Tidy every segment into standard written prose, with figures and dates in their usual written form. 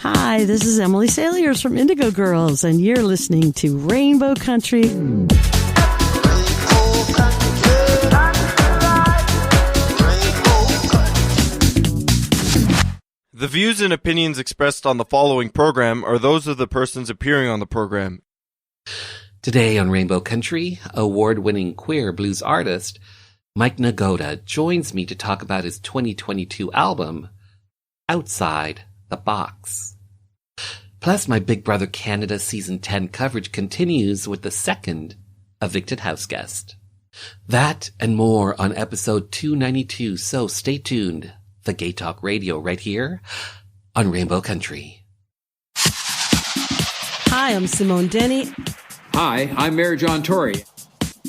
Hi, this is Emily Saliers from Indigo Girls, and you're listening to Rainbow Country. The views and opinions expressed on the following program are those of the persons appearing on the program. Today on Rainbow Country, award-winning queer blues artist Mike Nagoda joins me to talk about his 2022 album, Outside the Box. Plus, my Big Brother Canada Season 10 coverage continues with the second Evicted HOUSEGUEST. That and more on episode 292, so stay tuned. The Gay Talk Radio right here on Rainbow Country. Hi, I'm Simone Denny. Hi, I'm Mary John Tory.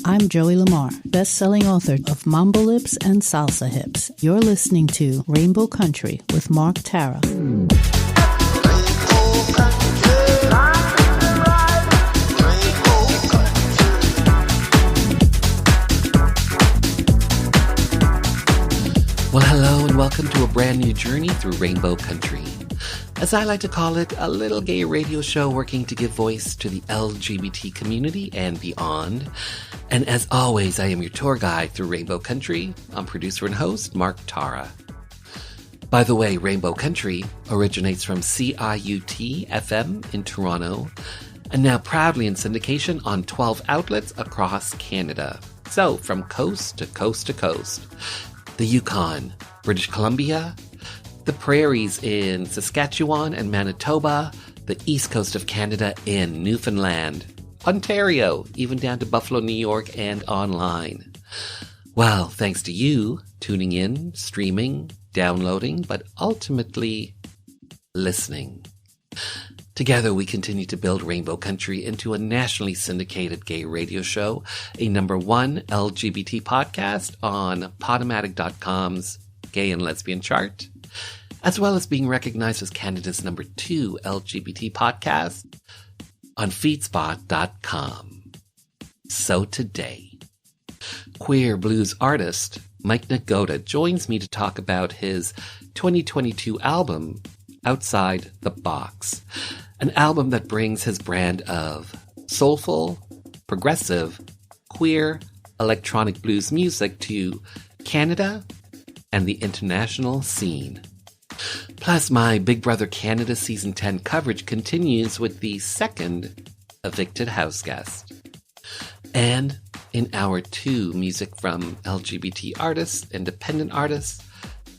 I'm Joey Lamar, best-selling author of Mambo Lips and Salsa Hips. You're listening to Rainbow Country with Mark Tara. Well, hello and welcome to a brand new journey through Rainbow Country. As I like to call it, a little gay radio show working to give voice to the LGBT community and beyond. And as always, I am your tour guide through Rainbow Country. I'm producer and host, Mark Tara. By the way, Rainbow Country originates from CIUT-FM in Toronto and now proudly in syndication on 12 outlets across Canada. So, from coast to coast to coast. The Yukon, British Columbia, the prairies in Saskatchewan and Manitoba, the east coast of Canada in Newfoundland, Ontario, even down to Buffalo, New York, and online. Well, thanks to you tuning in, streaming, downloading, but ultimately listening. Together, we continue to build Rainbow Country into a nationally syndicated gay radio show, a #1 LGBT podcast on Podomatic.com's Gay and Lesbian chart, as well as being recognized as Canada's #2 LGBT podcast on Feedspot.com. So today, queer blues artist Mike Nagoda joins me to talk about his 2022 album, Outside the Box, an album that brings his brand of soulful, progressive, queer, electronic blues music to Canada and the international scene. Plus, my Big Brother Canada Season 10 coverage continues with the second Evicted HOUSEGUEST. And in Hour 2, music from LGBT artists, independent artists,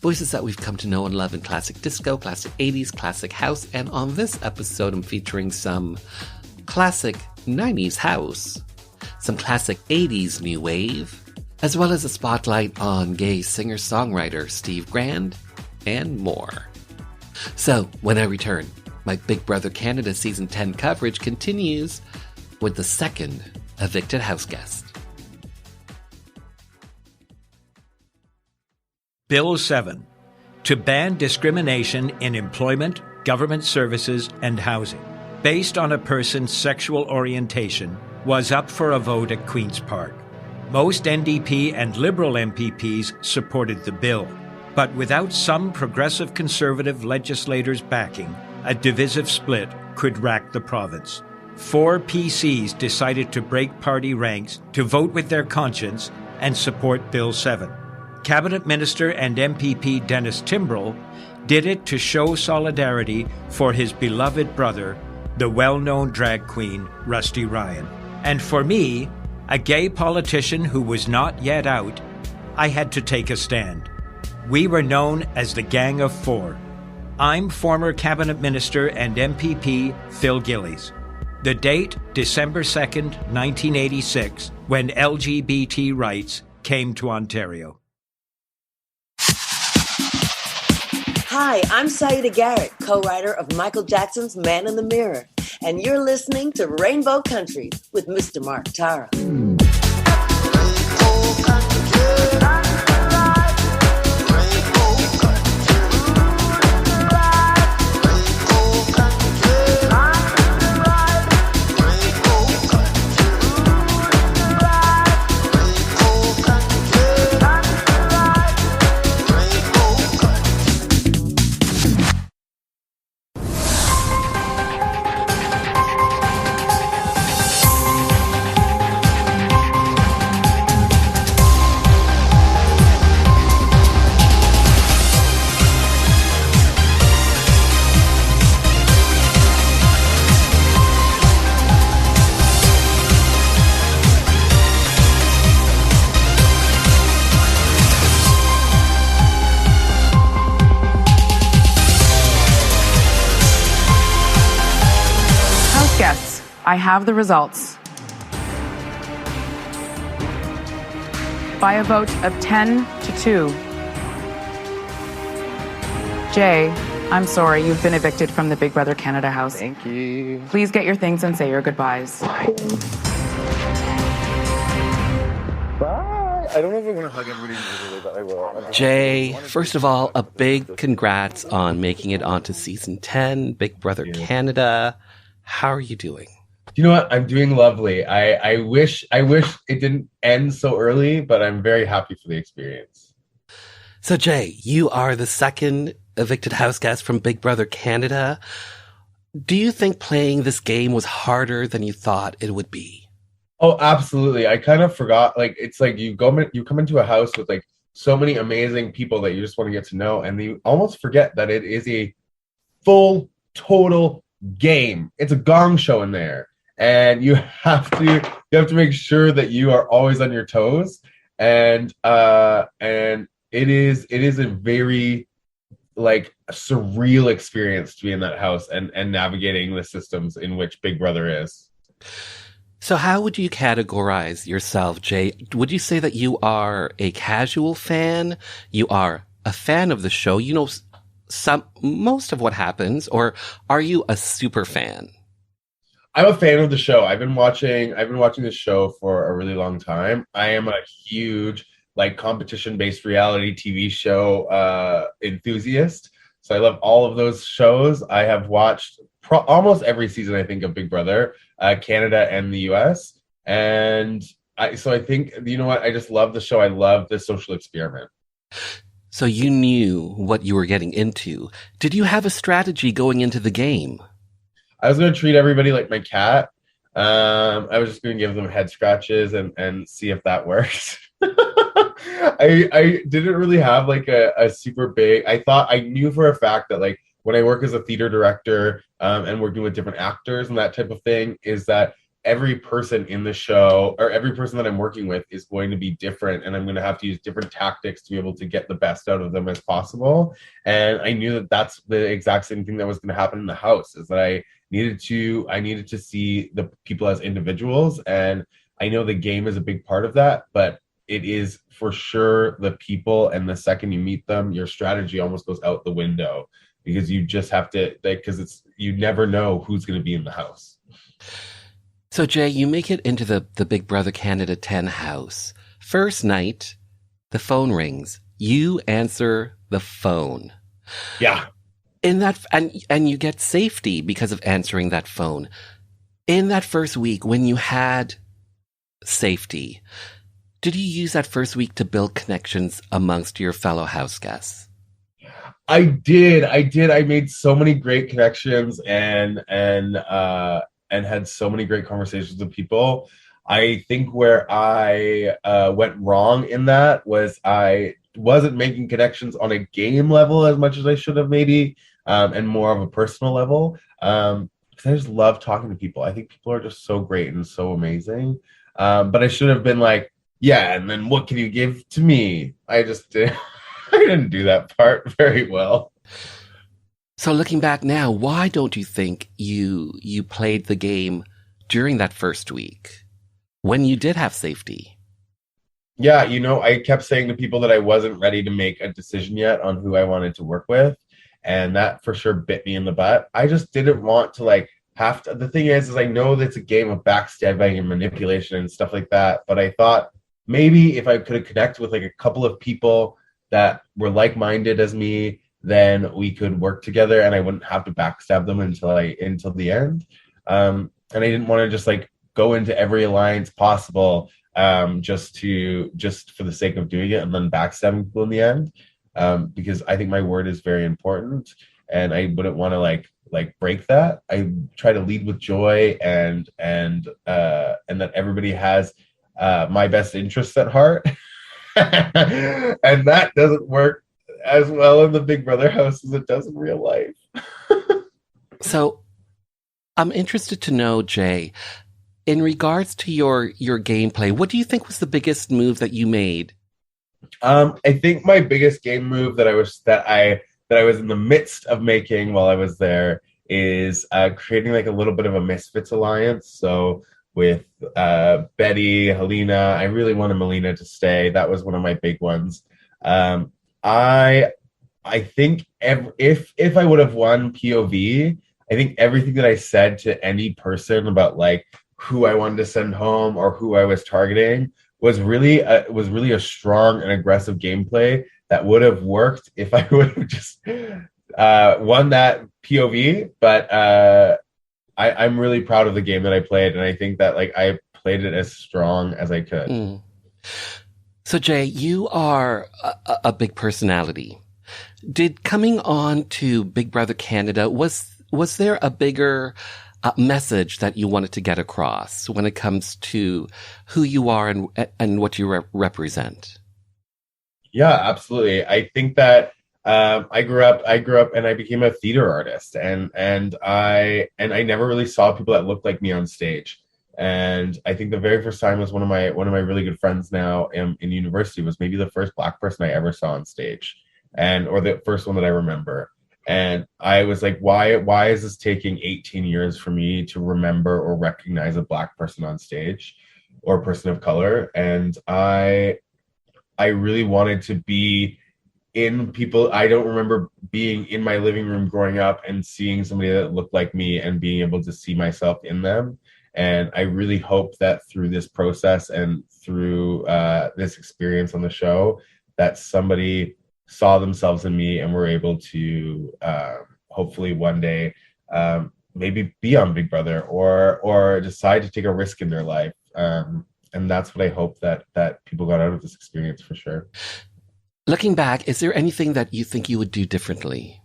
voices that we've come to know and love in classic disco, classic 80s, classic house, and on this episode I'm featuring some classic 90s house, some classic 80s new wave, as well as a spotlight on gay singer-songwriter Steve Grand, and more. So, when I return, my Big Brother Canada Season 10 coverage continues with the second Evicted HOUSEGUEST. Bill 7, to ban discrimination in employment, government services, and housing, based on a person's sexual orientation, was up for a vote at Queen's Park. Most NDP and Liberal MPPs supported the bill, but without some progressive Conservative legislators backing, a divisive split could rack the province. 4 PCs decided to break party ranks to vote with their conscience and support Bill 7. Cabinet Minister and MPP Dennis Timbrell did it to show solidarity for his beloved brother, the well-known drag queen Rusty Ryan. And for me, a gay politician who was not yet out, I had to take a stand. We were known as the Gang of Four. I'm former Cabinet Minister and MPP Phil Gillies. The date, December 2nd, 1986, when LGBT rights came to Ontario. Hi, I'm Saida Garrett, co-writer of Michael Jackson's Man in the Mirror, and you're listening to Rainbow Country with Mr. Mark Tara. I have the results. By a vote of 10-2. Jay, I'm sorry, you've been evicted from the Big Brother Canada house. Thank you. Please get your things and say your goodbyes. Bye. I don't know if I want to hug everybody individually, but I will. Jay, first of all, a big congrats on making it onto season 10, Big Brother Canada. How are you doing? You know what? I'm doing lovely. I wish it didn't end so early, but I'm very happy for the experience. So Jay, you are the second evicted house guest from Big Brother Canada. Do you think playing this game was harder than you thought it would be? Oh, absolutely. I kind of forgot. Like, it's like you come into a house with like so many amazing people that you just want to get to know, and you almost forget that it is a full, total game. It's a gong show in there, and you have to make sure that you are always on your toes, and it is a very like a surreal experience to be in that house and navigating the systems in which Big Brother is. So how would you categorize yourself, Jay? Would you say that you are a casual fan? You are a fan of the show? You know most of what happens, or are you a super fan? I'm a fan of the show. I've been watching this show for a really long time. I am a huge like competition-based reality TV show enthusiast. So I love all of those shows. I have watched almost every season, I think, of Big Brother, Canada and the US. And I think, you know what? I just love the show. I love the social experiment. So you knew what you were getting into. Did you have a strategy going into the game? I was going to treat everybody like my cat. I was just going to give them head scratches and see if that works. I didn't really have like a super big, I knew for a fact that like when I work as a theater director and working with different actors and that type of thing, is that every person in the show or every person that I'm working with is going to be different, and I'm going to have to use different tactics to be able to get the best out of them as possible. And I knew that that's the exact same thing that was going to happen in the house, is that I needed to see the people as individuals. And I know the game is a big part of that, but it is for sure the people. And the second you meet them, your strategy almost goes out the window, because you just have to, because you never know who's going to be in the house. So Jay, you make it into the Big Brother Canada 10 house. First night, the phone rings. You answer the phone. Yeah. In that, and you get safety because of answering that phone. In that first week, when you had safety, did you use that first week to build connections amongst your fellow house guests? I did. I made so many great connections and had so many great conversations with people. I think where I went wrong in that was I wasn't making connections on a game level as much as I should have maybe, and more of a personal level. Because I just love talking to people. I think people are just so great and so amazing. But I should have been like, yeah, and then what can you give to me? I didn't do that part very well. So looking back now, why don't you think you played the game during that first week when you did have safety? Yeah, I kept saying to people that I wasn't ready to make a decision yet on who I wanted to work with. And that for sure bit me in the butt. I just didn't want to have to. The thing is I know that it's a game of backstabbing and manipulation and stuff like that. But I thought maybe if I could have connected with a couple of people that were like-minded as me, then we could work together and I wouldn't have to backstab them until the end. And I didn't want to just go into every alliance possible just for the sake of doing it and then backstabbing people in the end. Because I think my word is very important and I wouldn't want to break that. I try to lead with joy and that everybody has my best interests at heart. And that doesn't work as well in the Big Brother house as it does in real life. So I'm interested to know, Jay, in regards to your gameplay, what do you think was the biggest move that you made? I think my biggest game move that I was in the midst of making while I was there is creating like a little bit of a Misfits alliance. So with Betty, Helena, I really wanted Melina to stay. That was one of my big ones. I think if I would have won POV, I think everything that I said to any person about like who I wanted to send home or who I was targeting was really a strong and aggressive gameplay that would have worked if I would have just won that POV. But I'm really proud of the game that I played, and I think that like I played it as strong as I could. So Jay, you are a big personality. Did coming on to Big Brother Canada, was there a bigger message that you wanted to get across when it comes to who you are and what you represent? Yeah, absolutely. I think that I grew up and I became a theater artist, and I never really saw people that looked like me on stage. And I think the very first time was one of my really good friends now in university was maybe the first Black person I ever saw on stage, or the first one that I remember. And I was like, why is this taking 18 years for me to remember or recognize a Black person on stage or a person of color? And I really wanted to be in people. I don't remember being in my living room growing up and seeing somebody that looked like me and being able to see myself in them. And I really hope that through this process and through this experience on the show, that somebody saw themselves in me and were able to hopefully one day maybe be on Big Brother or decide to take a risk in their life. And that's what I hope that people got out of this experience for sure. Looking back, is there anything that you think you would do differently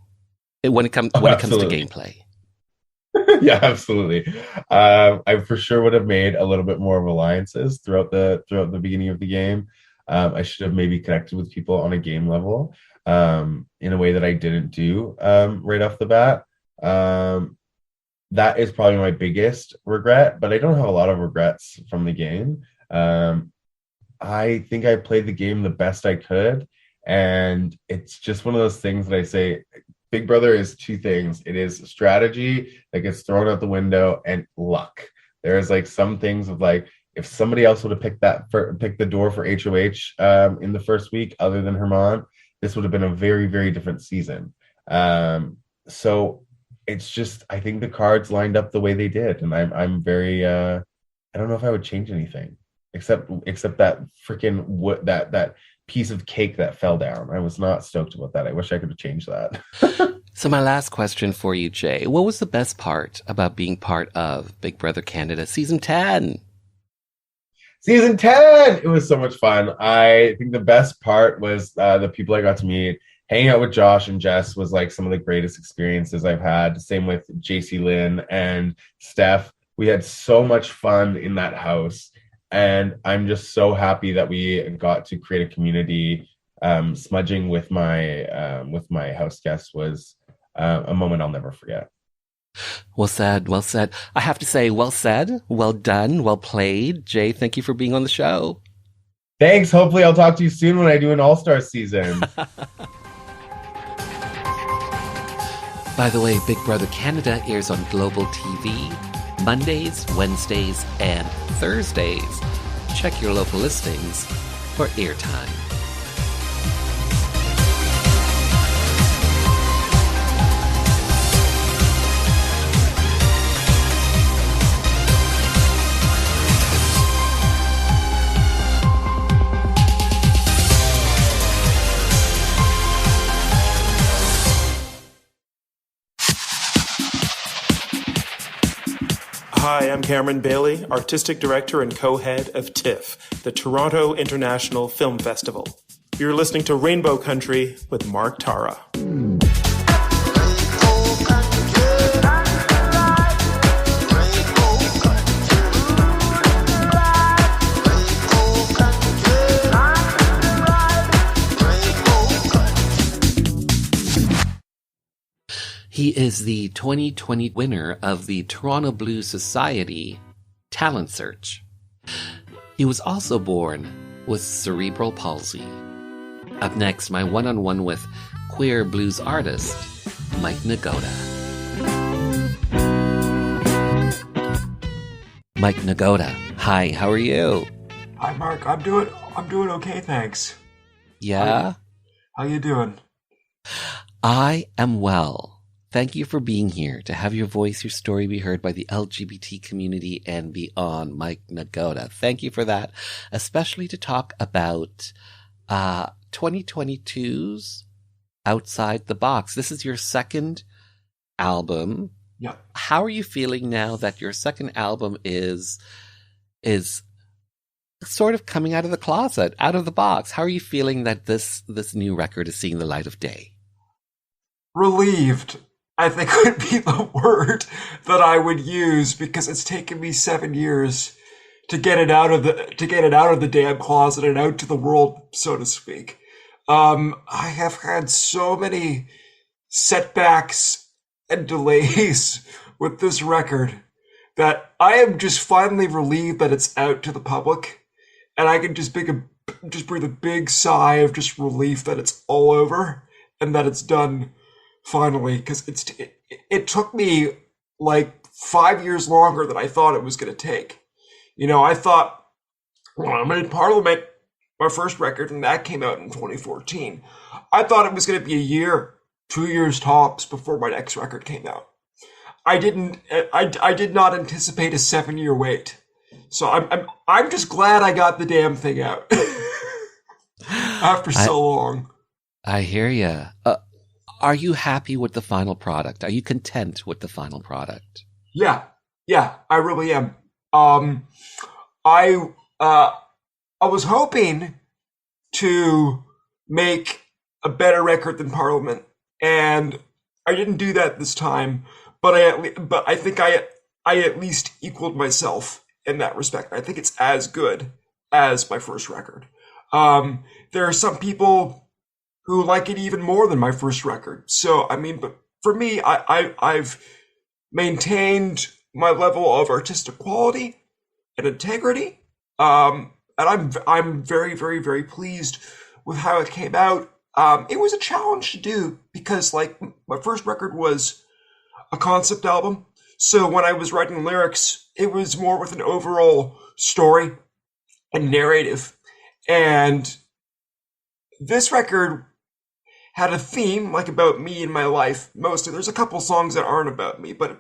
when it comes to gameplay? Yeah, absolutely. I for sure would have made a little bit more of alliances throughout the beginning of the game. I should have maybe connected with people on a game level in a way that I didn't do right off the bat. That is probably my biggest regret, but I don't have a lot of regrets from the game. I think I played the game the best I could, and it's just one of those things that I say, Big Brother is two things. It is strategy that gets thrown out the window and luck. There's like some things of like, if somebody else would have picked the door for HOH in the first week, other than Herman, this would have been a very, very different season. So it's just, I think the cards lined up the way they did, and I'm very, I don't know if I would change anything except that freaking wood, that piece of cake that fell down. I was not stoked about that. I wish I could have changed that. So my last question for you, Jay, what was the best part about being part of Big Brother Canada Season 10? Season 10! It was so much fun. I think the best part was the people I got to meet. Hanging out with Josh and Jess was like some of the greatest experiences I've had. Same with JC Lynn and Steph. We had so much fun in that house. And I'm just so happy that we got to create a community. Smudging with my house guests was a moment I'll never forget. Well said, well said. I have to say, well said, well done, well played. Jay, thank you for being on the show. Thanks. Hopefully I'll talk to you soon when I do an All-Star season. By the way, Big Brother Canada airs on Global TV Mondays, Wednesdays, and Thursdays. Check your local listings for airtime. Hi, I'm Cameron Bailey, Artistic Director and co-head of TIFF, the Toronto International Film Festival. You're listening to Rainbow Country with Mark Tara. He is the 2020 winner of the Toronto Blues Society Talent Search. He was also born with cerebral palsy. Up next, my one-on-one with queer blues artist, Mike Nagoda. Mike Nagoda. Hi, how are you? Hi, Mark. I'm doing okay, thanks. Yeah? How you doing? I am well. Thank you for being here to have your voice, your story be heard by the LGBT community and beyond, Mike Nagoda. Thank you for that, especially to talk about 2022's Outside the Box. This is your second album. Yeah. How are you feeling now that your second album is sort of coming out of the closet, out of the box? How are you feeling that this new record is seeing the light of day? Relieved, I think, would be the word that I would use, because it's taken me 7 years to get it out of the damn closet and out to the world, so to speak. I have had so many setbacks and delays with this record that I am just finally relieved that it's out to the public, and I can just breathe a big sigh of just relief that it's all over and that it's done finally, because it took me like 5 years longer than I thought it was going to take. You know, I thought, when I made Parliament, my first record, and that came out in 2014, I thought it was going to be a year, 2 years tops before my next record came out. I did not anticipate a 7-year wait. So I'm just glad I got the damn thing out after so long. I hear you. Are you happy with the final product? Are you content with the final product? Yeah, I really am. I was hoping to make a better record than Parliament, and I didn't do that this time. But I think I at least equaled myself in that respect. I think it's as good as my first record. There are some people who like it even more than my first record. So, I mean, but for me, I've maintained my level of artistic quality and integrity. And I'm very, very, very pleased with how it came out. It was a challenge to do because, like, my first record was a concept album. So when I was writing lyrics, it was more with an overall story and narrative. And this record had a theme, like, about me and my life, mostly. There's a couple songs that aren't about me, but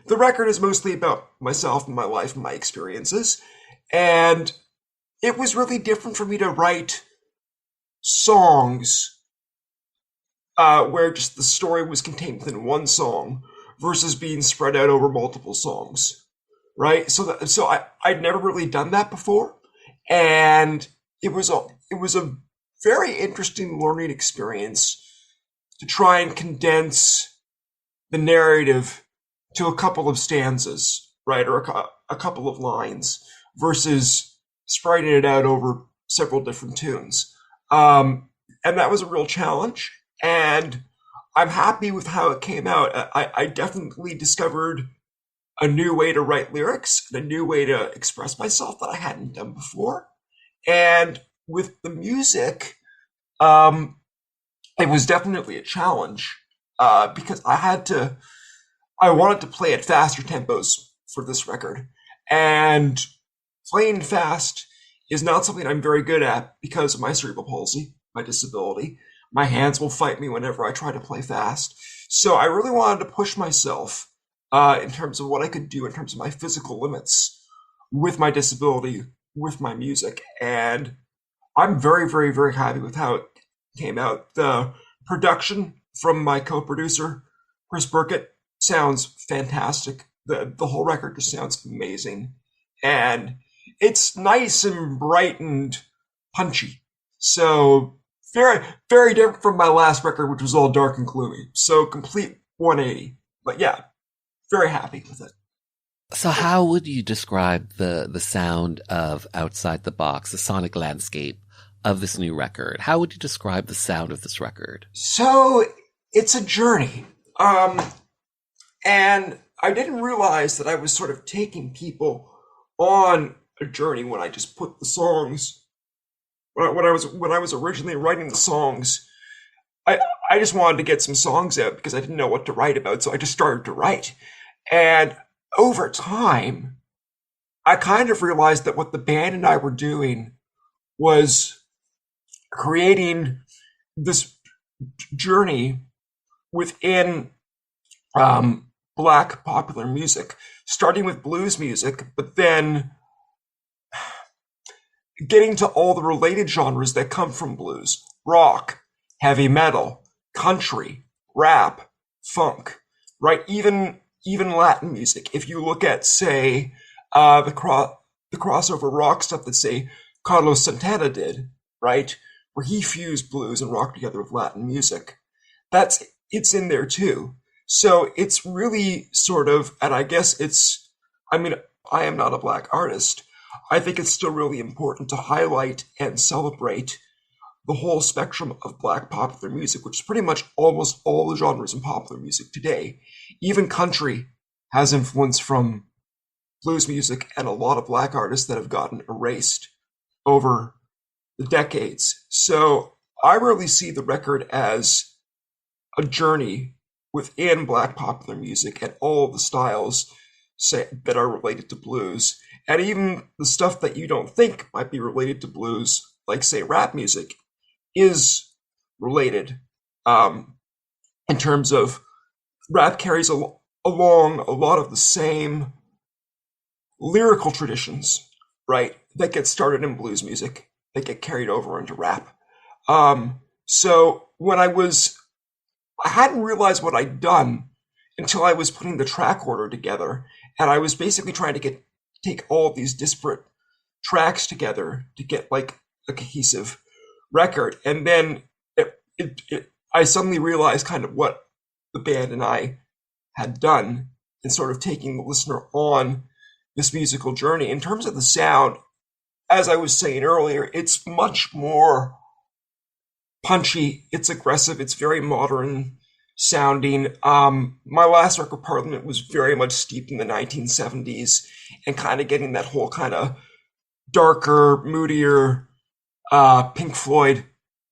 the record is mostly about myself and my life and my experiences. And it was really different for me to write songs where just the story was contained within one song versus being spread out over multiple songs, right? So I'd never really done that before, and it was a very interesting learning experience to try and condense the narrative to a couple of stanzas, right, or a couple of lines versus spreading it out over several different tunes. And that was a real challenge, and I'm happy with how it came out. I definitely discovered a new way to write lyrics and a new way to express myself that I hadn't done before. And with the music, it was definitely a challenge because I wanted to play at faster tempos for this record. And playing fast is not something I'm very good at because of my cerebral palsy, my disability. My hands will fight me whenever I try to play fast. So I really wanted to push myself in terms of what I could do in terms of my physical limits with my disability, with my music. And I'm very, very, very happy with how it came out. The production from my co-producer, Chris Burkett, sounds fantastic. The whole record just sounds amazing. And it's nice and bright and punchy. So very, very different from my last record, which was all dark and gloomy. So complete 180. But yeah, very happy with it. So how would you describe the sound of Outside the Box, the sonic landscape of this new record? How would you describe the sound of this record? So it's a journey. And I didn't realize that I was sort of taking people on a journey when I just put the songs. When I was originally writing the songs, I just wanted to get some songs out because I didn't know what to write about, so I just started to write. And over time, I kind of realized that what the band and I were doing was creating this journey within Black popular music, starting with blues music, but then getting to all the related genres that come from blues: rock, heavy metal, country, rap, funk, right? Even Latin music. If you look at, say, the crossover rock stuff that, say, Carlos Santana did, right, where he fused blues and rock together with Latin music, it's in there too. So it's really sort of, and I guess I am not a Black artist. I think it's still really important to highlight and celebrate the whole spectrum of Black popular music, which is pretty much almost all the genres in popular music today. Even country has influence from blues music and a lot of Black artists that have gotten erased over the decades. So I really see the record as a journey within Black popular music and all the styles that are related to blues, and even the stuff that you don't think might be related to blues, like, say, rap music, is related. In terms of rap carries along a lot of the same lyrical traditions, right, that get started in blues music, that get carried over into rap. So when I hadn't realized what I'd done until I was putting the track order together, and I was basically trying to take all of these disparate tracks together to get like a cohesive record. And then I suddenly realized kind of what the band and I had done in sort of taking the listener on this musical journey. In terms of the sound, as I was saying earlier, it's much more punchy, it's aggressive, it's very modern sounding. My last record, Parliament, was very much steeped in the 1970s and kind of getting that whole kind of darker, moodier, Pink Floyd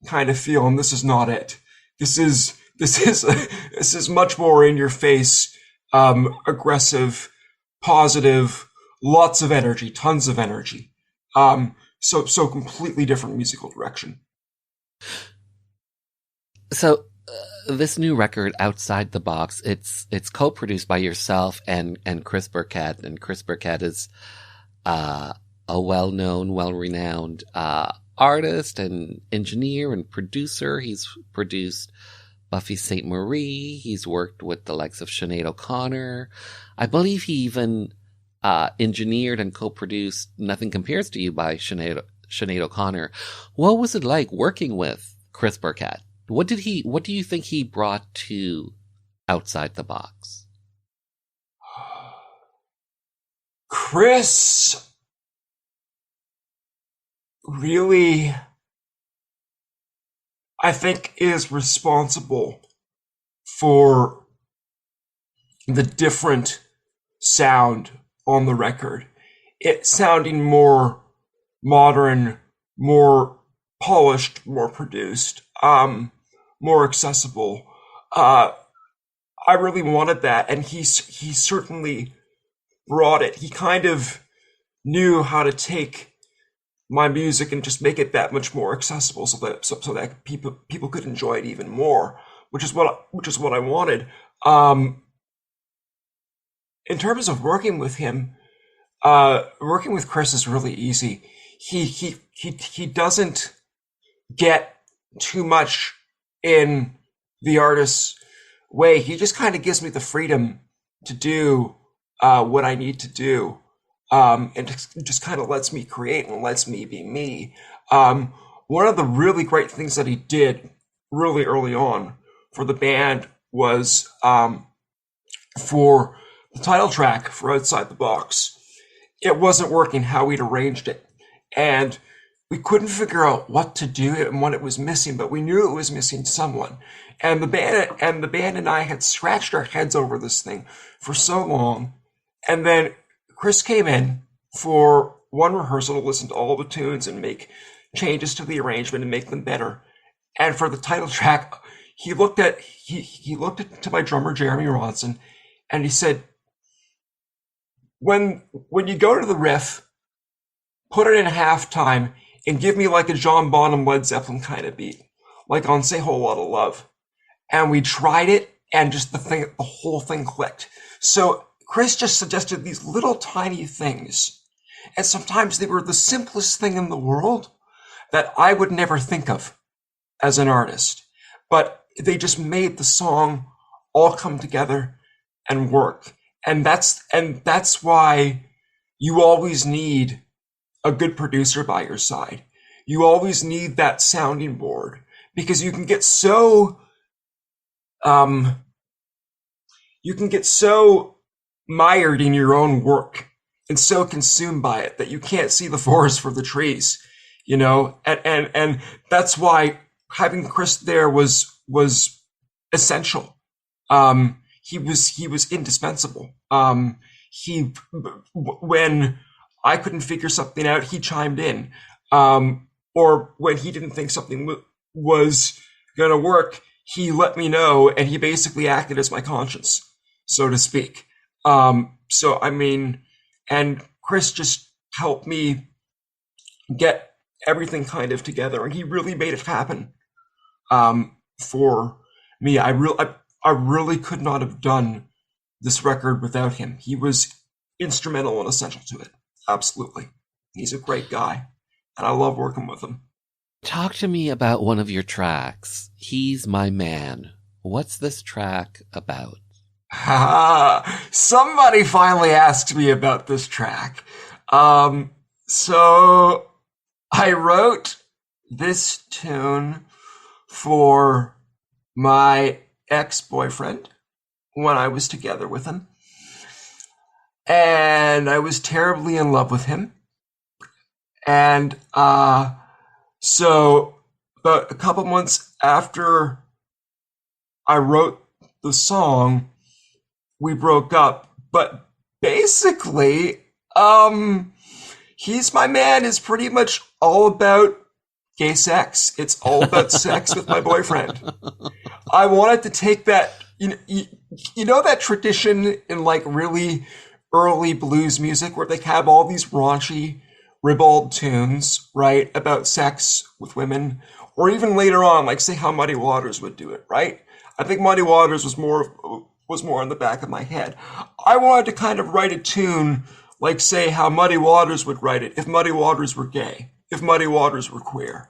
kind of feel, and this is not it. This is much more in your face, aggressive, positive, lots of energy, tons of energy. So completely different musical direction. So this new record, Outside the Box, it's co-produced by yourself and Chris Burkett, and Chris Burkett is a well-known, well-renowned artist and engineer and producer. He's produced Buffy St. Marie. He's worked with the likes of Sinead O'Connor. I believe he even engineered and co-produced Nothing Compares to You by Sinead O'Connor. What was it like working with Chris Burkett? What do you think he brought to Outside the Box? Chris really, I think, is responsible for the different sound on the record. It sounding more modern, more polished, more produced, more accessible. I really wanted that, and he certainly brought it. He kind of knew how to take my music and just make it that much more accessible, so that people could enjoy it even more, which is what I wanted. In terms of working with him, working with Chris is really easy. He doesn't get too much in the artist's way. He just kind of gives me the freedom to do what I need to do, and just kind of lets me create and lets me be me. One of the really great things that he did really early on for the band was for the title track for Outside the Box. It wasn't working how we'd arranged it, and we couldn't figure out what to do and what it was missing, but we knew it was missing someone. And the band and I had scratched our heads over this thing for so long. And then Chris came in for one rehearsal to listen to all the tunes and make changes to the arrangement and make them better. And for the title track, he looked at to my drummer, Jeremy Ronson, and he said, when you go to the riff, put it in halftime and give me like a John Bonham Led Zeppelin kind of beat, like on Say Whole Lot of Love. And we tried it, and just the whole thing clicked. So Chris just suggested these little tiny things, and sometimes they were the simplest thing in the world that I would never think of as an artist, but they just made the song all come together and work. And that's why you always need a good producer by your side. You always need that sounding board, because you can get so mired in your own work and so consumed by it that you can't see the forest for the trees, you know? And that's why having Chris there was essential. He was indispensable. When I couldn't figure something out, he chimed in. Or when he didn't think something was gonna work, he let me know, and he basically acted as my conscience, so to speak. So I mean, and Chris just helped me get everything kind of together, and he really made it happen for me. I really could not have done this record without him. He was instrumental and essential to it. Absolutely. He's a great guy, and I love working with him. Talk to me about one of your tracks, He's My Man. What's this track about? Somebody finally asked me about this track. So I wrote this tune for my ex-boyfriend when I was together with him. And I was terribly in love with him. And so about a couple months after I wrote the song, we broke up. But basically, He's My Man is pretty much all about gay sex. It's all about sex with my boyfriend. I wanted to take that, you know that tradition in like really early blues music where they have all these raunchy, ribald tunes, right, about sex with women, or even later on, like say how Muddy Waters would do it, right? I think Muddy Waters was more in the back of my head. I wanted to kind of write a tune like say how Muddy Waters would write it if Muddy Waters were gay, if Muddy Waters were queer,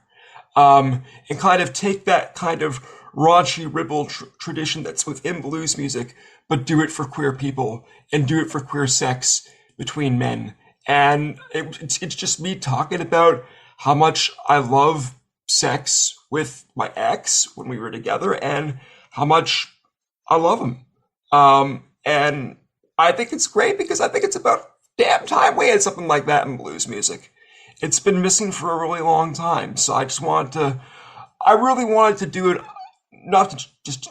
and kind of take that kind of raunchy ribald tradition that's within blues music, but do it for queer people and do it for queer sex between men. And it's just me talking about how much I love sex with my ex when we were together and how much I love him. And I think it's great because I think it's about damn time we had something like that in blues music. It's been missing for a really long time. So I really wanted to do it, not to just,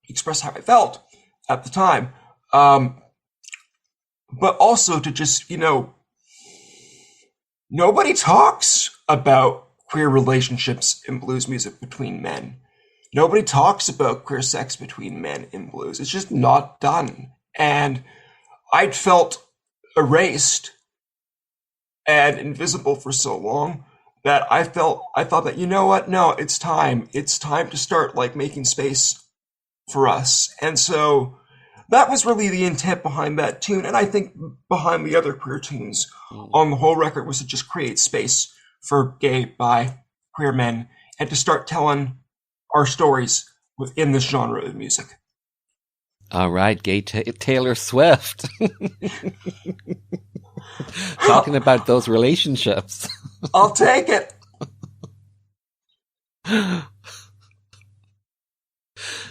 express how I felt at the time, but also to just, nobody talks about queer relationships in blues music between men. Nobody talks about queer sex between men in blues. It's just not done. And I'd felt erased and invisible for so long that I thought that, you know what? No, it's time. It's time to start like making space for us. And so that was really the intent behind that tune. And I think behind the other queer tunes on the whole record was to just create space for gay, bi, queer men and to start telling our stories within this genre of music. All right, gay Taylor Swift. Talking about those relationships. I'll take it.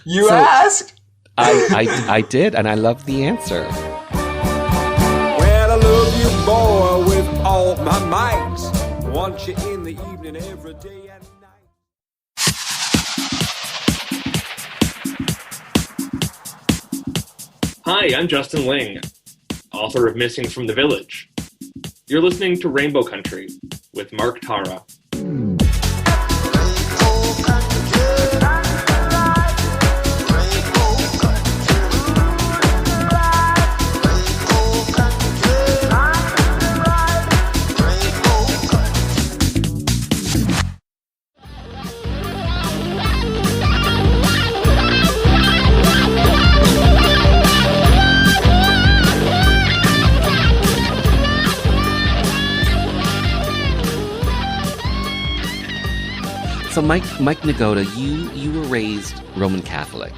You asked. I did, and I love the answer. Well, I love you, boy, with all my might. Want you in the evening every day and night. Hi, I'm Justin Ling, author of Missing from the Village. You're listening to Rainbow Country with Mark Tara. Mike Nagoda, you were raised Roman Catholic.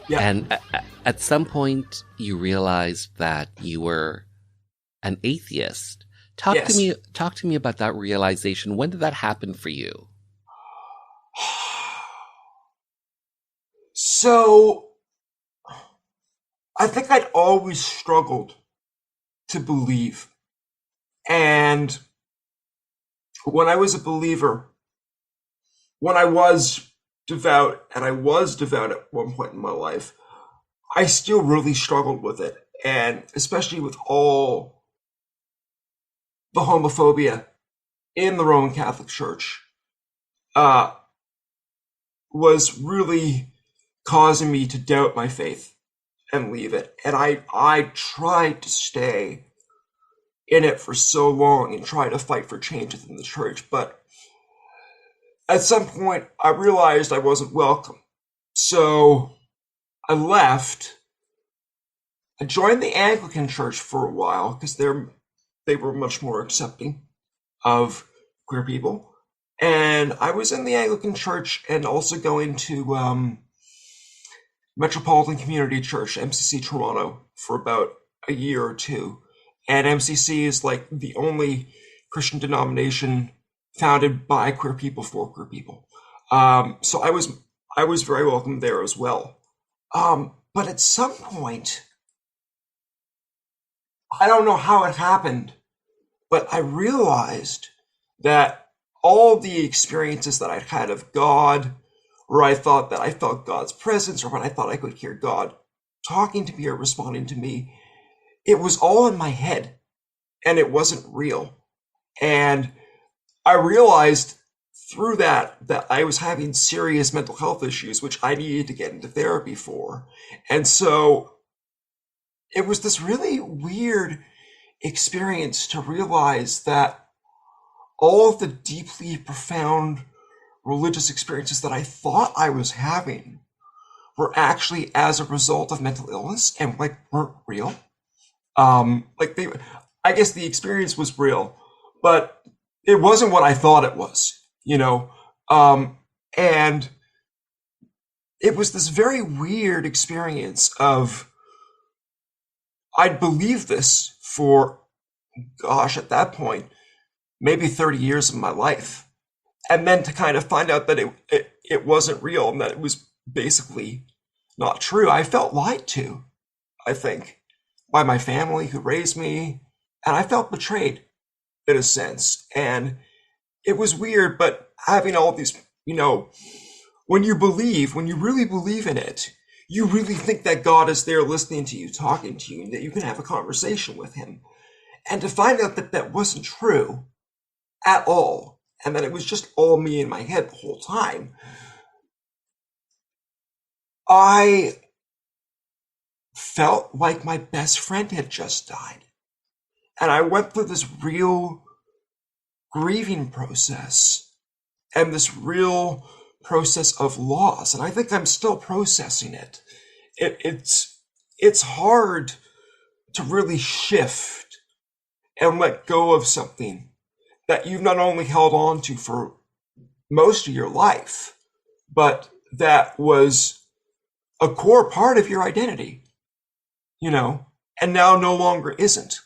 Yeah. And at some point you realized that you were an atheist. Talk to me about that realization. When did that happen for you? So, I think I'd always struggled to believe. And when I was a believer, when I was devout, and I was devout at one point in my life, I still really struggled with it. And especially with all the homophobia in the Roman Catholic Church, was really causing me to doubt my faith and leave it. And I tried to stay in it for so long and try to fight for change within the church. But at some point, I realized I wasn't welcome. So I left. I joined the Anglican Church for a while because they were much more accepting of queer people. And I was in the Anglican Church and also going to Metropolitan Community Church, MCC Toronto, for about a year or two. And MCC is like the only Christian denomination founded by queer people for queer people. So I was very welcome there as well. But at some point, I don't know how it happened, but I realized that all the experiences that I'd had of God, where I thought that I felt God's presence, or when I thought I could hear God talking to me or responding to me, it was all in my head and it wasn't real. And I realized through that I was having serious mental health issues, which I needed to get into therapy for. And so it was this really weird experience to realize that all of the deeply profound religious experiences that I thought I was having were actually as a result of mental illness and weren't real. I guess the experience was real, but it wasn't what I thought it was, and it was this very weird experience of, I'd believed this for, at that point, maybe 30 years of my life. And then to kind of find out that it wasn't real and that it was basically not true. I felt lied to, I think, by my family who raised me. And I felt betrayed in a sense. And it was weird, but having all these, when you really believe in it, you really think that God is there listening to you, talking to you, and that you can have a conversation with him. And to find out that that wasn't true at all, and that it was just all me in my head the whole time, I felt like my best friend had just died. And I went through this real grieving process and this real process of loss. And I think I'm still processing it. It's hard to really shift and let go of something that you've not only held on to for most of your life, but that was a core part of your identity, and now no longer isn't.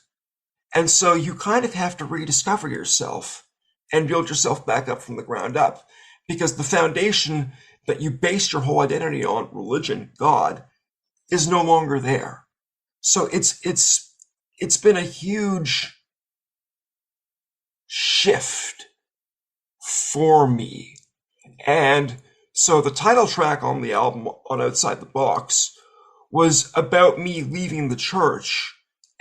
And so you kind of have to rediscover yourself and build yourself back up from the ground up, because the foundation that you based your whole identity on, religion, God, is no longer there. So it's been a huge shift for me. And so the title track on the album, on Outside the Box, was about me leaving the church.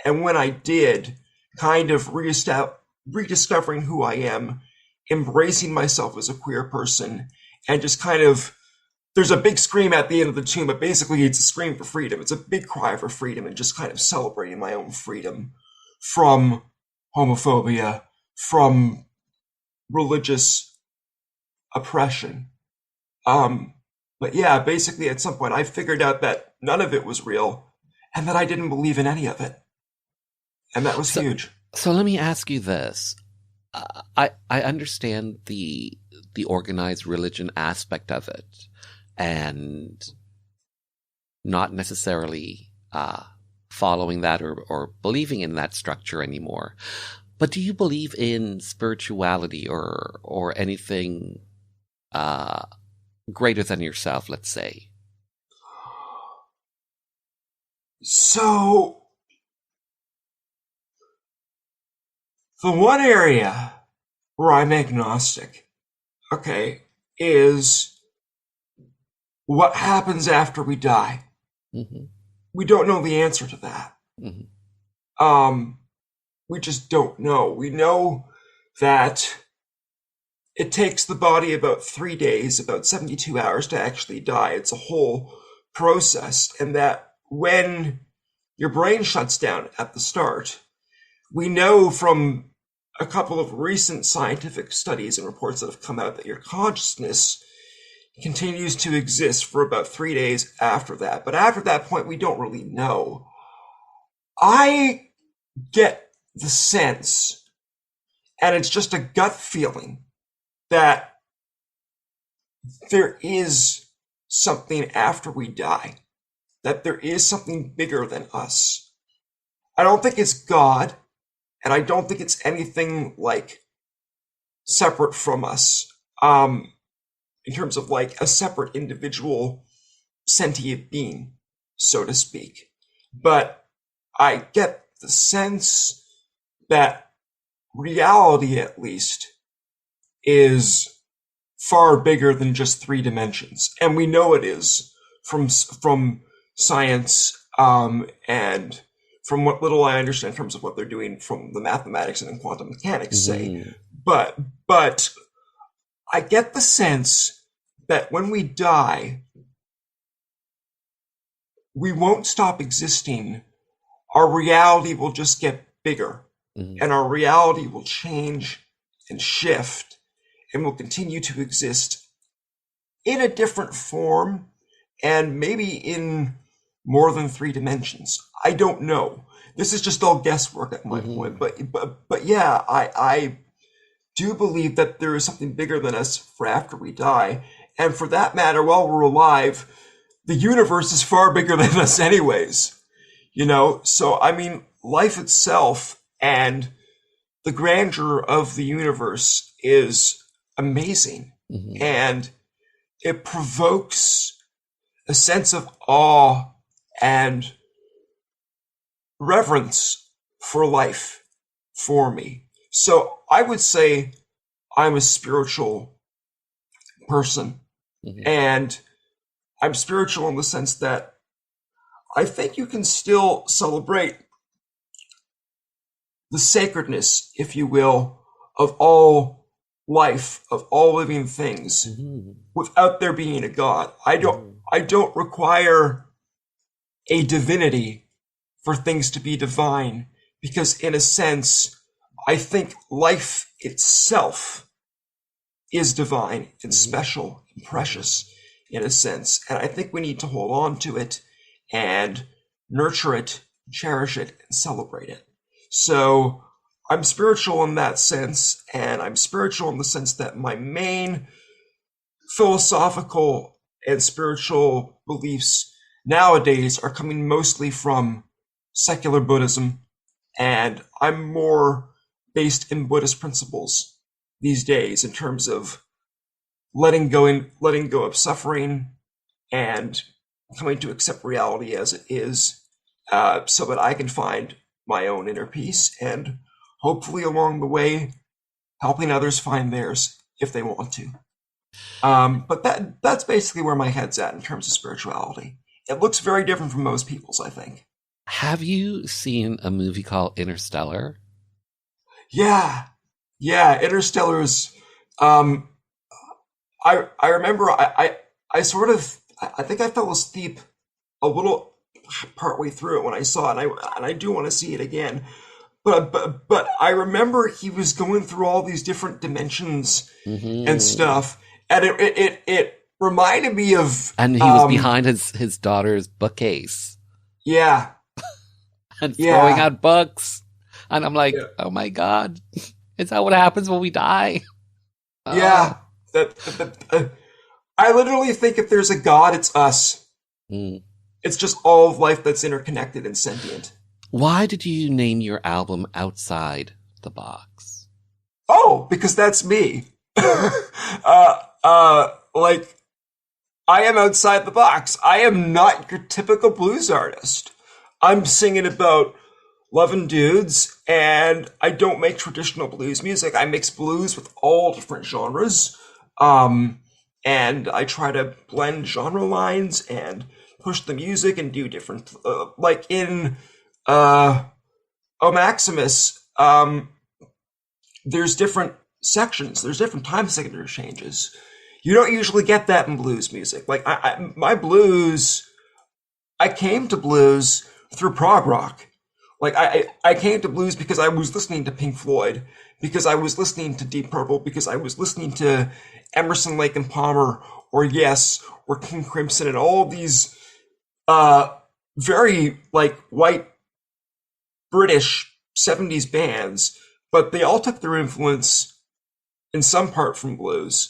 And when I did, kind of rediscovering who I am, embracing myself as a queer person, and just kind of, there's a big scream at the end of the tune, but basically it's a scream for freedom. It's a big cry for freedom, and just kind of celebrating my own freedom from homophobia, from religious oppression. But yeah, basically at some point I figured out that none of it was real and that I didn't believe in any of it. And that was huge. So let me ask you this. I understand the organized religion aspect of it, and not necessarily following that or believing in that structure anymore. But do you believe in spirituality or anything greater than yourself, let's say? So, the one area where I'm agnostic, okay, is what happens after we die. Mm-hmm. We don't know the answer to that. Mm-hmm. We just don't know. We know that it takes the body about 3 days, about 72 hours to actually die. It's a whole process. And that when your brain shuts down at the start, we know from a couple of recent scientific studies and reports that have come out that your consciousness continues to exist for about 3 days after that. But after that point, we don't really know. I get the sense, and it's just a gut feeling, that there is something after we die, that there is something bigger than us. I don't think it's God, and I don't think it's anything like separate from us, in terms of like a separate individual sentient being, so to speak. But I get the sense that reality, at least, is far bigger than just 3 dimensions. And we know it is from science, and from what little I understand in terms of what they're doing from the mathematics and quantum mechanics say. But I get the sense that when we die, we won't stop existing. Our reality will just get bigger. And our reality will change and shift and will continue to exist in a different form and maybe in more than 3 dimensions. I don't know. This is just all guesswork at my point. But yeah, I do believe that there is something bigger than us for after we die. And for that matter, while we're alive, the universe is far bigger than us anyways. You know, so I mean, life itself and the grandeur of the universe is amazing. And it provokes a sense of awe and reverence for life for me. So I would say I'm a spiritual person. And I'm spiritual in the sense that I think you can still celebrate the sacredness, if you will, of all life, of all living things, without there being a God. I don't require a divinity for things to be divine, because in a sense, I think life itself is divine and special and precious in a sense. And I think we need to hold on to it and nurture it, cherish it, and celebrate it. So I'm spiritual in that sense, and I'm spiritual in the sense that my main philosophical and spiritual beliefs nowadays are coming mostly from secular Buddhism, and I'm more based in Buddhist principles these days in terms of letting go of suffering and coming to accept reality as it is, so that I can find my own inner peace, and hopefully along the way helping others find theirs if they want to. But that's basically where my head's at in terms of spirituality. It looks very different from most people's, I think. Have you seen a movie called Interstellar? Yeah, Interstellar is, I remember I think I fell asleep a little partway through it when I saw it, and I do want to see it again. But I remember he was going through all these different dimensions and stuff, and it reminded me of. And he was behind his daughter's bookcase. Yeah. And throwing out books, and I'm like, oh my God. Is that what happens when we die? Yeah. I literally think if there's a God, it's us. It's just all of life that's interconnected and sentient. Why did you name your album Outside the Box? Oh, because that's me. Like, I am outside the box. I am not your typical blues artist. I'm singing about loving dudes, and I don't make traditional blues music. I mix blues with all different genres. And I try to blend genre lines and push the music and do different, like in O Maximus, there's different sections, there's different time signature changes. You don't usually get that in blues music. Like my blues, I came to blues through prog rock. Like I came to blues because I was listening to Pink Floyd, because I was listening to Deep Purple, because I was listening to Emerson, Lake and Palmer, or Yes, or King Crimson, and all these very like white British 70s bands, but they all took their influence in some part from blues.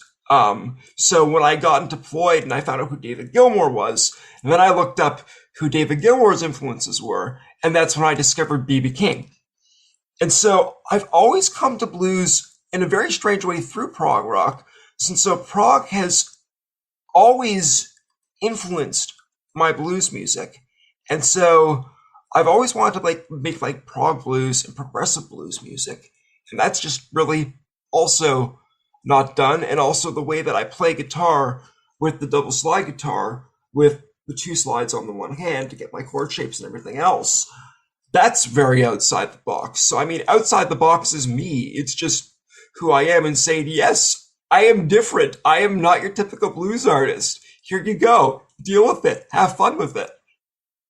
So when I got into Floyd and I found out who David Gilmour was, and then I looked up who David Gilmour's influences were, and that's when I discovered B.B. King. And so I've always come to blues in a very strange way through prog rock, since so prog has always influenced my blues music. And so I've always wanted to like make like prog blues and progressive blues music. And that's just really also not done. And also the way that I play guitar with the double slide guitar with the two slides on the one hand to get my chord shapes and everything else, that's very outside the box. So I mean, outside the box is me. It's just who I am, and saying, yes, I am different. I am not your typical blues artist. Here you go. Deal with it. Have fun with it.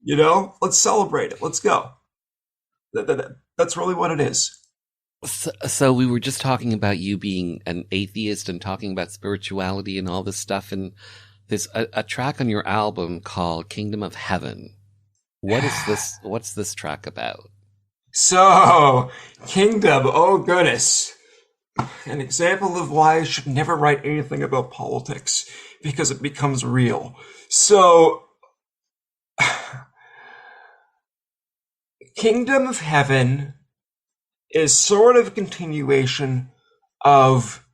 You know, let's celebrate it. Let's go. That's really what it is. So we were just talking about you being an atheist and talking about spirituality and all this stuff. And there's a track on your album called Kingdom of Heaven. What is this? What's this track about? So, Kingdom, oh goodness. An example of why I should never write anything about politics, because it becomes real. So, Kingdom of Heaven is sort of a continuation of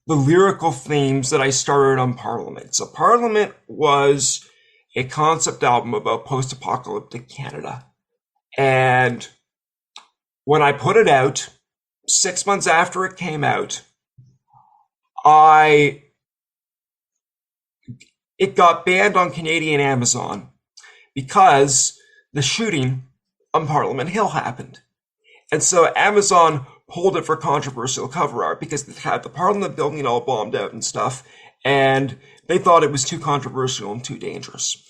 the lyrical themes that I started on Parliament. So Parliament was a concept album about post-apocalyptic Canada. And when I put it out, 6 months after it came out, it got banned on Canadian Amazon because the shooting on Parliament Hill happened. And so Amazon pulled it for controversial cover art because they had the Parliament building all bombed out and stuff, and they thought it was too controversial and too dangerous.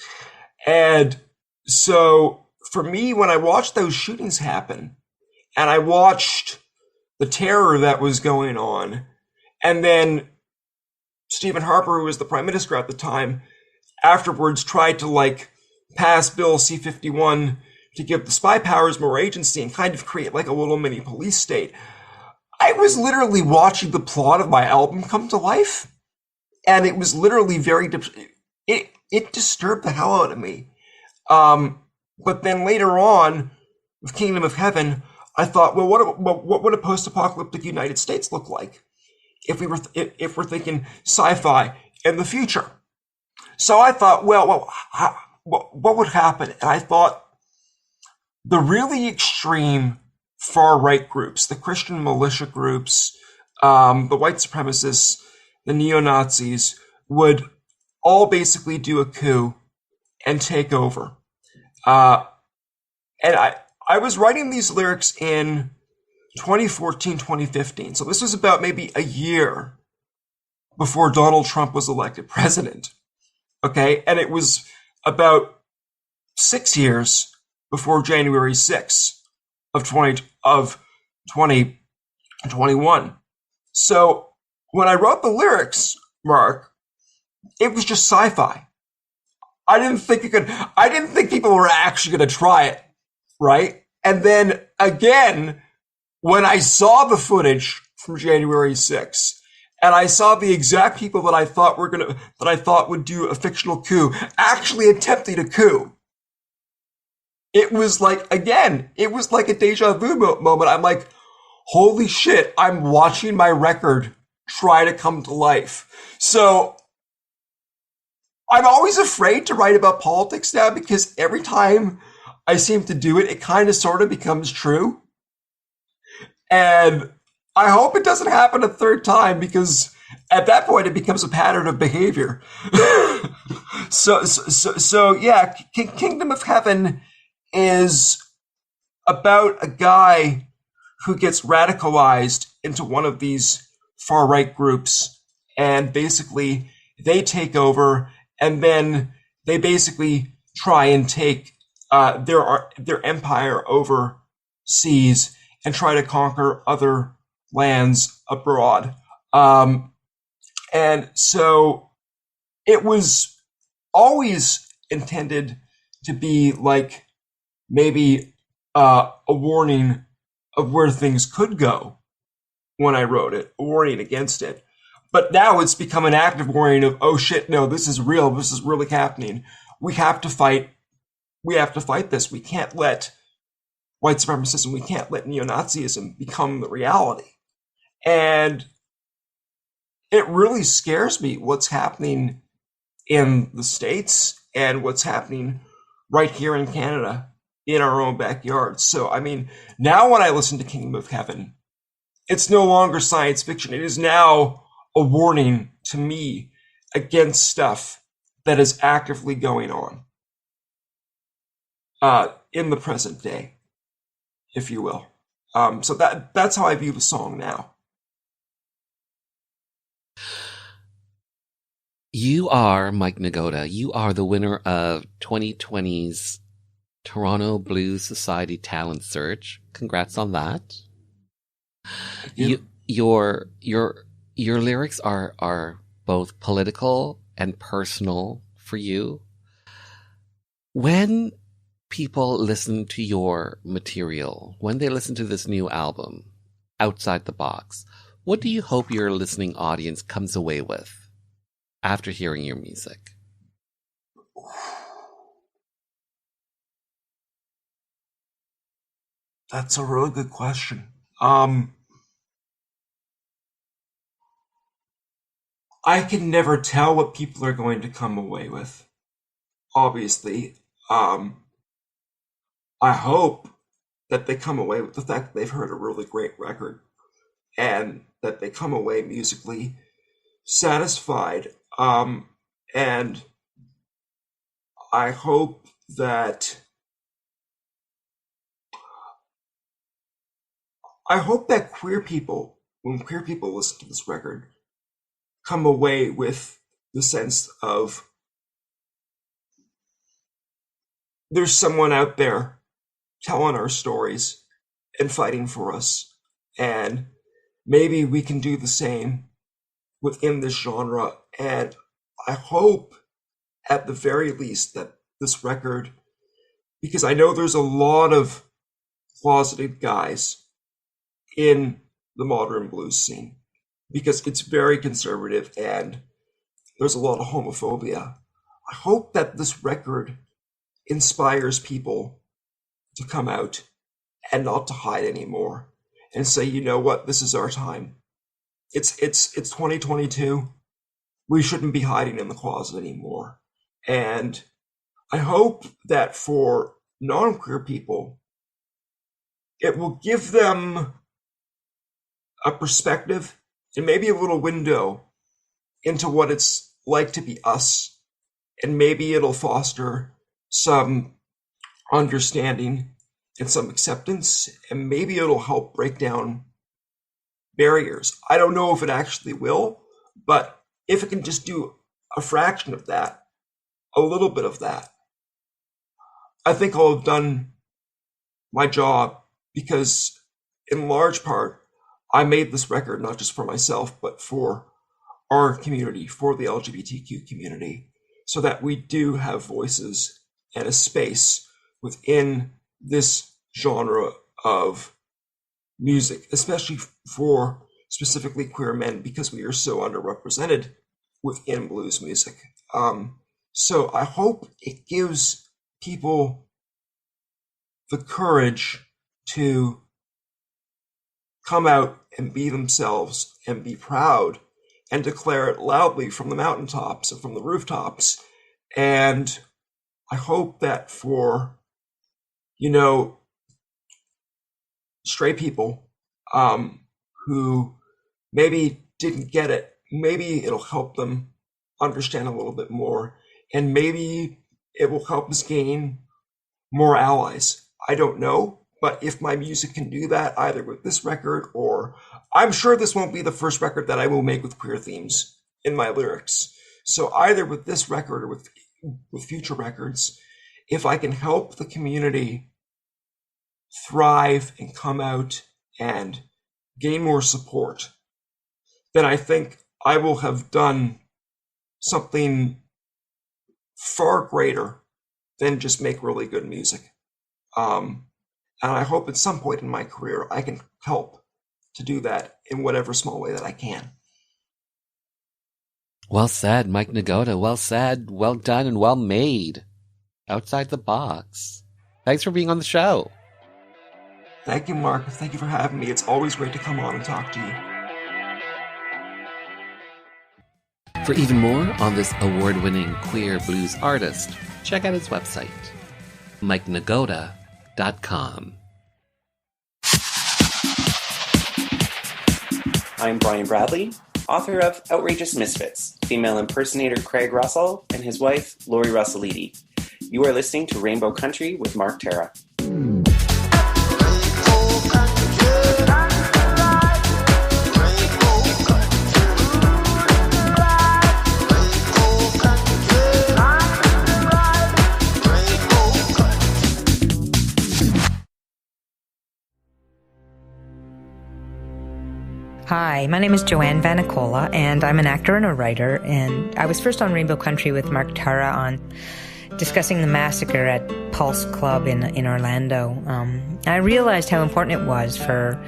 And so for me, when I watched those shootings happen, and I watched the terror that was going on, and then Stephen Harper, who was the Prime Minister at the time, afterwards tried to like pass Bill C-51 to give the spy powers more agency and kind of create like a little mini police state. I was literally watching the plot of my album come to life, and it was literally very it disturbed the hell out of me. But then later on, with Kingdom of Heaven, I thought, well, what would a post-apocalyptic United States look like if we're thinking sci-fi in the future? So I thought, well, what would happen? And I thought the really extreme far-right groups, the Christian militia groups, the white supremacists, the neo-Nazis, would all basically do a coup and take over. And I was writing these lyrics in 2014, 2015. So this was about maybe a year before Donald Trump was elected president. Okay. And it was about 6 years before January 6th of 2021. So when I wrote the lyrics, Mark, it was just sci-fi. I didn't think people were actually going to try it. Right. And then again, when I saw the footage from January 6th, and I saw the exact people that I thought would do a fictional coup actually attempting a coup, it was like a deja vu moment. I'm like, holy shit, I'm watching my record try to come to life. So I'm always afraid to write about politics now, because every time I seem to do it, it kind of sort of becomes true. And I hope it doesn't happen a third time, because at that point it becomes a pattern of behavior. So yeah, Kingdom of Heaven is about a guy who gets radicalized into one of these far-right groups, and basically they take over, and then they basically try and take their empire overseas and try to conquer other lands abroad. And so it was always intended to be like maybe a warning of where things could go when I wrote it, a warning against it. But now it's become an active warning of, oh shit, no, this is real. This is really happening. We have to fight. We have to fight this. We can't let white supremacism, we can't let neo-Nazism become the reality. And it really scares me what's happening in the States and what's happening right here in Canada in our own backyard. So, I mean, now when I listen to Kingdom of Heaven, it's no longer science fiction. It is now a warning to me against stuff that is actively going on in the present day, if you will. So that's how I view the song now. You are, Mike Nagoda, you are the winner of 2020's Toronto Blues Society Talent Search. Congrats on that. Your lyrics are both political and personal for you. When people listen to your material, when they listen to this new album, Outside the Box, what do you hope your listening audience comes away with after hearing your music? That's a really good question. I can never tell what people are going to come away with, obviously. I hope that they come away with the fact that they've heard a really great record and that they come away musically satisfied. And I hope that queer people, when queer people listen to this record, come away with the sense of there's someone out there telling our stories and fighting for us. And maybe we can do the same within this genre. And I hope at the very least that this record, because I know there's a lot of closeted guys in the modern blues scene, because it's very conservative and there's a lot of homophobia. I hope that this record inspires people to come out and not to hide anymore and say, you know what, this is our time. It's 2022. We shouldn't be hiding in the closet anymore. And I hope that for non-queer people, it will give them a perspective and maybe a little window into what it's like to be us. And maybe it'll foster some understanding and some acceptance, and maybe it'll help break down barriers. I don't know if it actually will, but if it can just do a fraction of that, a little bit of that, I think I'll have done my job, because in large part, I made this record not just for myself, but for our community, for the LGBTQ community, so that we do have voices and a space within this genre of music, especially for specifically queer men, because we are so underrepresented within blues music. So I hope it gives people the courage to come out and be themselves and be proud and declare it loudly from the mountaintops and from the rooftops. And I hope that for, straight people who maybe didn't get it, maybe it'll help them understand a little bit more, and maybe it will help us gain more allies. I don't know, but if my music can do that, either with this record, or I'm sure this won't be the first record that I will make with queer themes in my lyrics. So either with this record or with future records, if I can help the community thrive and come out and gain more support, then I think I will have done something far greater than just make really good music. And I hope at some point in my career I can help to do that in whatever small way that I can. Well said, Mike Nagoda. Well said, well done, and well made. Outside the box. Thanks for being on the show. Thank you, Mark. Thank you for having me. It's always great to come on and talk to you. For even more on this award-winning queer blues artist, check out his website, MikeNagoda.com. I'm Brian Bradley, author of Outrageous Misfits, female impersonator Craig Russell and his wife, Lori Russellidi. You are listening to Rainbow Country with Mark Tara. Hi, my name is Joanne Vanicola, and I'm an actor and a writer, and I was first on Rainbow Country with Mark Tara on discussing the massacre at Pulse Club in Orlando. I realized how important it was for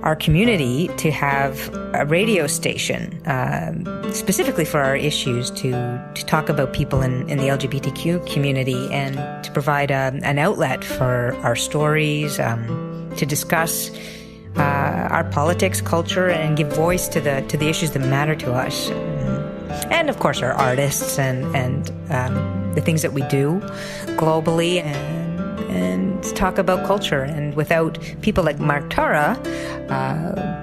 our community to have a radio station, specifically for our issues, to talk about people in the LGBTQ community and to provide an outlet for our stories, to discuss our politics, culture, and give voice to the issues that matter to us, and of course our artists and the things that we do globally, and talk about culture. And without people like Mark Tara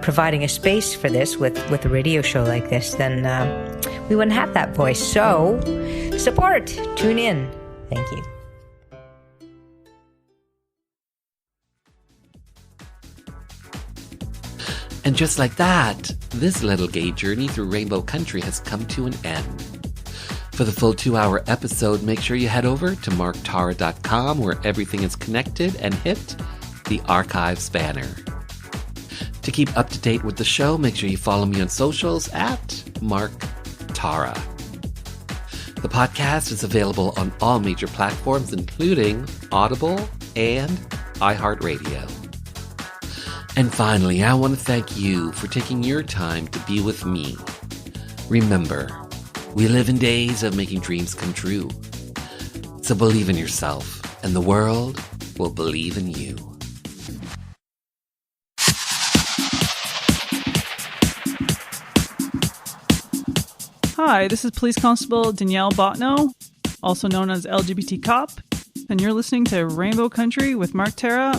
providing a space for this with a radio show like this, then we wouldn't have that voice. So support, tune in. Thank you. And just like that, this little gay journey through Rainbow Country has come to an end. For the full 2-hour episode, make sure you head over to marktara.com, where everything is connected, and hit the archives banner. To keep up to date with the show, make sure you follow me on socials at Mark Tara. The podcast is available on all major platforms, including Audible and iHeartRadio. And finally, I want to thank you for taking your time to be with me. Remember, we live in days of making dreams come true. So believe in yourself, and the world will believe in you. Hi, this is Police Constable Danielle Botno, also known as LGBT Cop, and you're listening to Rainbow Country with Mark Tara.